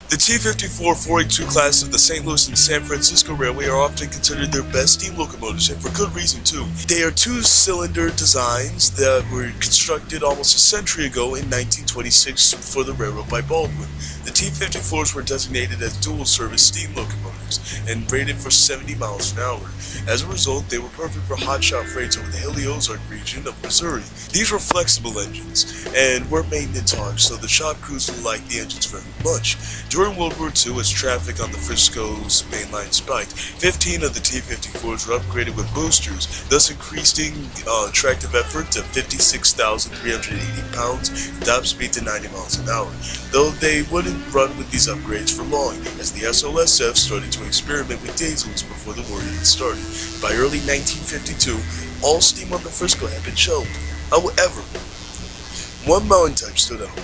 The T-54 482 class of the St. Louis and San Francisco Railway are often considered their best steam locomotives, and for good reason too. They are two-cylinder designs that were constructed almost a century ago in 1926 for the railroad by Baldwin. The T-54s were designated as dual-service steam locomotives and rated for 70 miles an hour. As a result, they were perfect for hotshot freights over the hilly Ozark region of Missouri. These were flexible engines and were maintenance hogs, so the shop crews liked the engines very much. During World War II, as traffic on the Frisco's main line spiked, 15 of the T-54s were upgraded with boosters, thus increasing tractive effort to 56,380 pounds and top speed to 90 miles an hour. Though they wouldn't run with these upgrades for long, as the SLSF started to experiment with diesels before the war even started. By early 1952, all steam on the Frisco had been shelved. However, one mountain type stood out.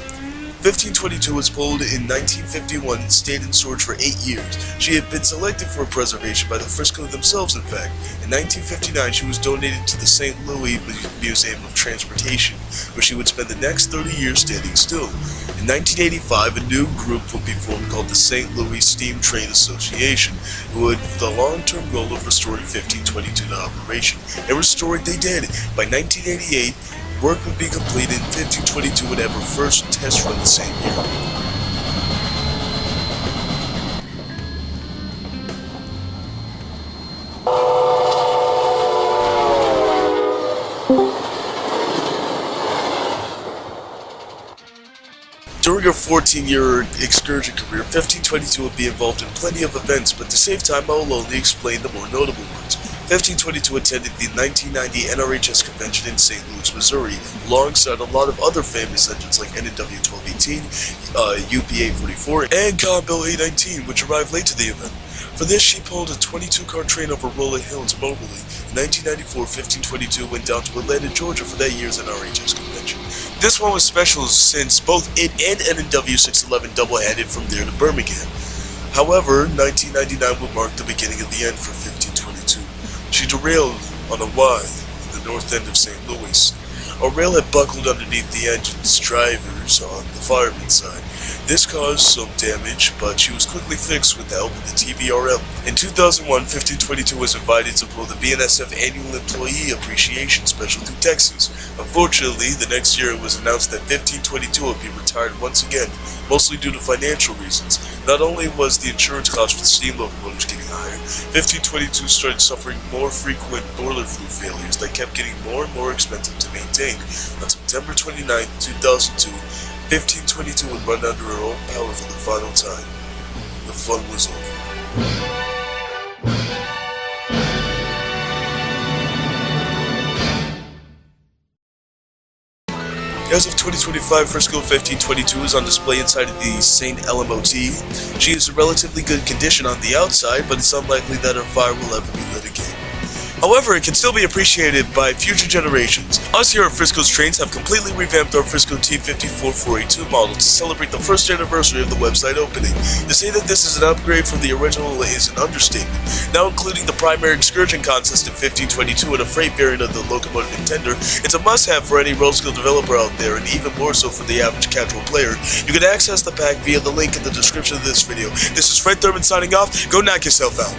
1522 was pulled in 1951 and stayed in storage for 8 years. She had been selected for preservation by the Frisco themselves, in fact. In 1959, she was donated to the St. Louis Museum of Transportation, where she would spend the next 30 years standing still. In 1985, a new group would be formed called the St. Louis Steam Train Association, who had the long-term goal of restoring 1522 to operation. And restore it they did. By 1988, work would be completed and 1522 would have her first test run the same year. During her 14-year excursion career, 1522 would be involved in plenty of events, but to save time I will only explain the more notable ones. 1522 attended the 1990 NRHS convention in St. Louis, Missouri, alongside a lot of other famous engines like NW 1218, UP 844, and Conbill 819, which arrived late to the event. For this, she pulled a 22-car train over rolling hills mobily. In 1994, 1522 went down to Atlanta, Georgia for that year's NRHS convention. This one was special since both it and NW 611 double-headed from there to Birmingham. However, 1999 would mark the beginning of the end for 1522. She derailed on a Y in the north end of St. Louis. A rail had buckled underneath the engine's drivers on the fireman's side. This caused some damage, but she was quickly fixed with the help of the TBRM. In 2001, 1522 was invited to pull the BNSF Annual Employee Appreciation Special through Texas. Unfortunately, the next year it was announced that 1522 would be retired once again, mostly due to financial reasons. Not only was the insurance cost for the steam locomotives getting higher, 1522 started suffering more frequent boiler fluid failures that kept getting more and more expensive to maintain. On September 29, 2002, 1522 would run under her own power for the final time. The fun was over. As of 2025, Frisco 1522 is on display inside of the St. LMOT. She is in relatively good condition on the outside, but it's unlikely that her fire will ever be lit again. However, it can still be appreciated by future generations. Us here at Frisco's Trains have completely revamped our Frisco T-54 482 model to celebrate the first anniversary of the website opening. To say that this is an upgrade from the original is an understatement. Now including the primary excursion consist in 1522 and a freight variant of the locomotive Contender, it's a must-have for any road-skill developer out there, and even more so for the average casual player. You can access the pack via the link in the description of this video. This is Fred Thurman signing off. Go knock yourself out.